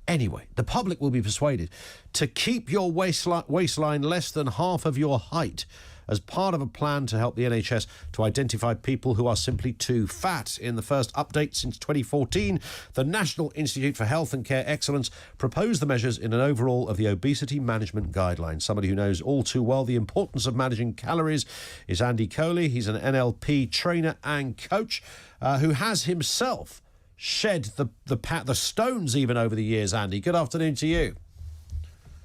Anyway, the public will be persuaded to keep your waistline less than half of your height as part of a plan to help the NHS to identify people who are simply too fat. In the first update since 2014, the National Institute for Health and Care Excellence proposed the measures in an overhaul of the obesity management guidelines. Somebody who knows all too well the importance of managing calories is Andy Coley. He's an NLP trainer and coach who has himself shed the stones even over the years. Andy, good afternoon to you.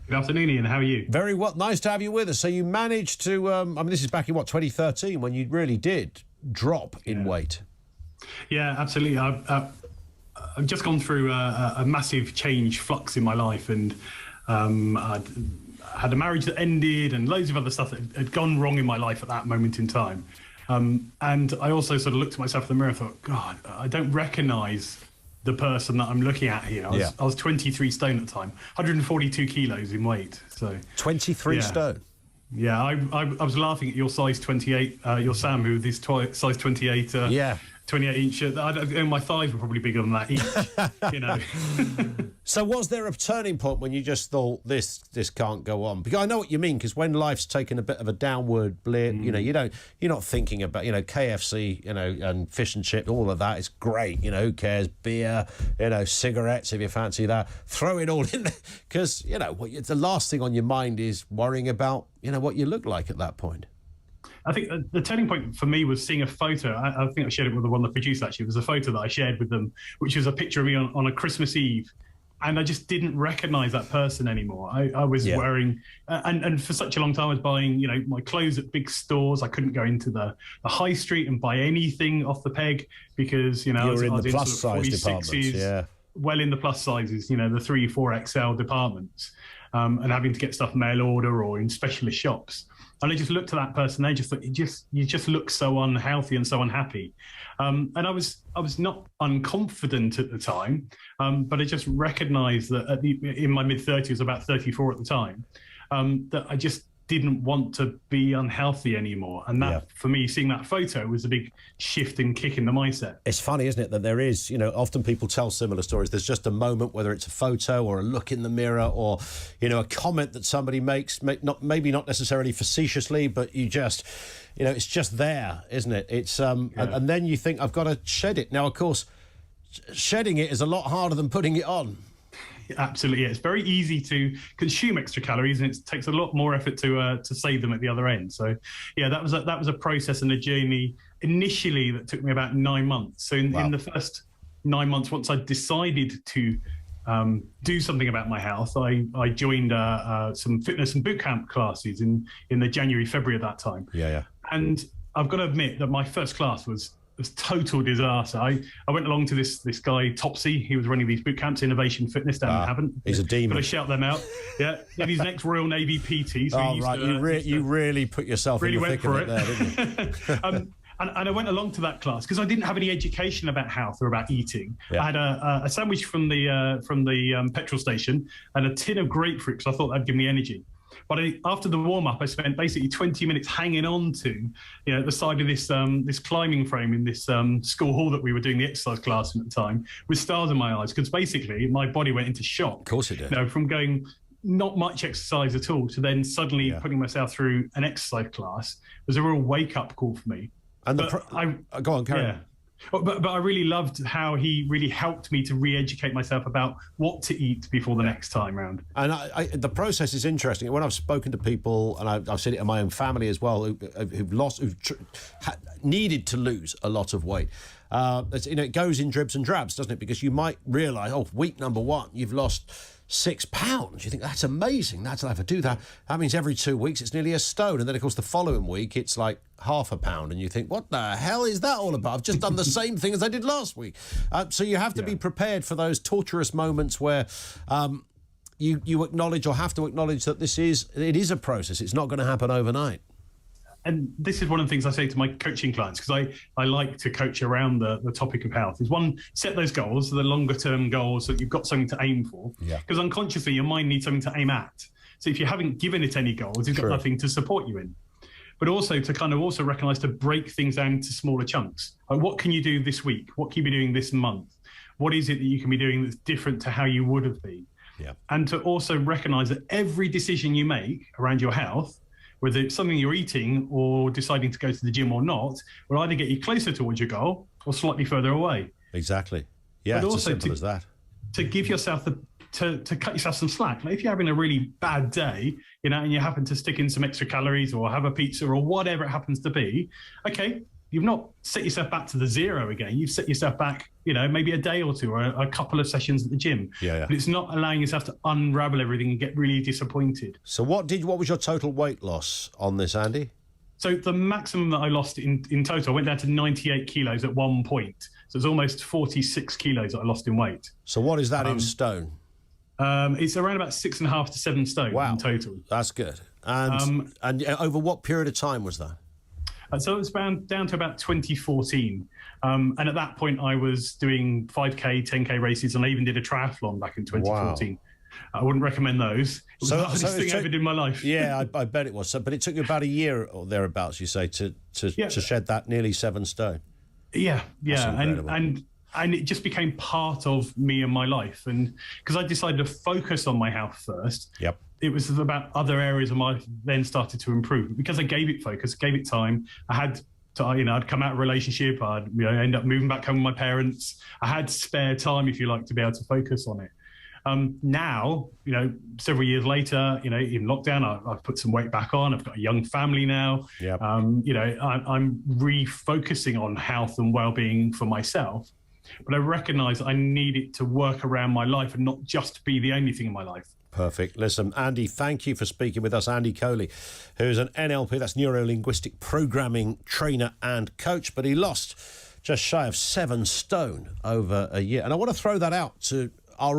Good afternoon, Ian. How are you? Very well. Nice to have you with us. So you managed to, this is back in, 2013, when you really did drop in weight. Yeah, absolutely. I've just gone through a massive flux in my life, and I'd had a marriage that ended and loads of other stuff that had gone wrong in my life at that moment in time. And I also sort of looked at myself in the mirror and thought, God, I don't recognise the person that I'm looking at here. I was 23 stone at the time, 142 kilos in weight. So 23 stone. Yeah, I was laughing at your size 28, your Sam, who with his size 28, 28-inch. My thighs were probably bigger than that each. You know. So was there a turning point when you just thought this can't go on? Because I know what you mean. Because when life's taken a bit of a downward blip, you're not thinking about KFC, and fish and chips, all of that is great. Who cares? Beer, cigarettes if you fancy that. Throw it all in there because the last thing on your mind is worrying about what you look like at that point. I think the turning point for me was seeing a photo. I think I shared it with one of the producers, actually. It was a photo that I shared with them, which was a picture of me on a Christmas Eve. And I just didn't recognise that person anymore. I was wearing, and for such a long time I was buying, my clothes at big stores. I couldn't go into the high street and buy anything off the peg because, I was in the in plus size departments, well in the plus sizes, the 3-4 XL departments, and having to get stuff mail order or in specialist shops. And I just looked at that person. I just thought, you just look so unhealthy and so unhappy. And I was not unconfident at the time, but I just recognised that in my mid-30s, about 34 at the time, that I just didn't want to be unhealthy anymore. And that, for me, seeing that photo was a big shift and kick in the mindset. It's funny, isn't it, that there is, often people tell similar stories. There's just a moment, whether it's a photo or a look in the mirror or, a comment that somebody makes, maybe not necessarily facetiously, but you just, it's just there, isn't it? It's and then you think, I've got to shed it. Now, of course, shedding it is a lot harder than putting it on. Absolutely, it's very easy to consume extra calories, and it takes a lot more effort to save them at the other end. So, that was a process and a journey initially that took me about 9 months. So, in the first 9 months, once I decided to do something about my health, I joined some fitness and boot camp classes in the January, February of that time. And I've got to admit that my first class was total disaster. I went along to this guy Topsy. He was running these boot camps, Innovation Fitness down in Havant. He's a demon. Got to shout them out. Yeah, he's an ex-Royal Navy PT. So you really put yourself in the thick of it there, didn't you? And I went along to that class because I didn't have any education about health or about eating. I had a sandwich from the petrol station and a tin of grapefruit because I thought that'd give me energy. But after the warm-up, I spent basically 20 minutes hanging on to, the side of this climbing frame in this school hall that we were doing the exercise class in at the time, with stars in my eyes, because basically my body went into shock. Of course it did. From going not much exercise at all to then suddenly putting myself through an exercise class was a real wake-up call for me. And go on, carry on. But I really loved how he really helped me to re-educate myself about what to eat before the next time round. And the process is interesting. When I've spoken to people, and I've seen it in my own family as well, who've needed to lose a lot of weight, it goes in dribs and drabs, doesn't it? Because you might realise, week number 1, you've lost 6 pounds. You think, that's amazing. If I do that, that means every 2 weeks it's nearly a stone. And then, of course, the following week it's like half a pound. And you think, what the hell is that all about? I've just done the same thing as I did last week. So you have to be prepared for those torturous moments where you acknowledge or have to acknowledge that it is a process. It's not going to happen overnight. And this is one of the things I say to my coaching clients, because I like to coach around the topic of health, is one, set those goals, the longer term goals, so that you've got something to aim for. Because unconsciously your mind needs something to aim at. So if you haven't given it any goals, you've got nothing to support you in. But also to kind of also recognise to break things down into smaller chunks. Like, what can you do this week? What can you be doing this month? What is it that you can be doing that's different to how you would have been? Yeah. And to also recognize that every decision you make around your health, whether it's something you're eating or deciding to go to the gym or not, will either get you closer towards your goal or slightly further away. Exactly. Yeah, but it's also as simple as that. To give yourself to cut yourself some slack. Like if you're having a really bad day, and you happen to stick in some extra calories or have a pizza or whatever it happens to be, okay, you've not set yourself back to the zero again. You've set yourself back, maybe a day or two or a couple of sessions at the gym. Yeah. But it's not allowing yourself to unravel everything and get really disappointed. So what was your total weight loss on this, Andy? So the maximum that I lost in total, I went down to 98 kilos at one point. So it's almost 46 kilos that I lost in weight. So what is that in stone? It's around about 6.5 to 7 stone in total. That's good. And over what period of time was that? So it was down to about 2014. And at that point, I was doing 5K, 10K races, and I even did a triathlon back in 2014. Wow. I wouldn't recommend those. It was the hardest thing I ever did in my life. Yeah, I bet it was. So, but it took you about a year or thereabouts, you say, to shed that nearly 7 stone. Yeah. And it just became part of me and my life. And because I decided to focus on my health first, it was about other areas of my life then started to improve. Because I gave it focus, gave it time, I had to, I'd come out of a relationship, I'd end up moving back home with my parents. I had spare time, if you like, to be able to focus on it. Now, several years later, in lockdown, I've put some weight back on. I've got a young family now. Yep. I'm refocusing on health and well-being for myself. But I recognize I need it to work around my life and not just be the only thing in my life. Perfect. Listen, Andy, thank you for speaking with us. Andy Coley, who's an NLP, that's neuro-linguistic programming trainer and coach, but he lost just shy of 7 stone over a year. And I want to throw that out to our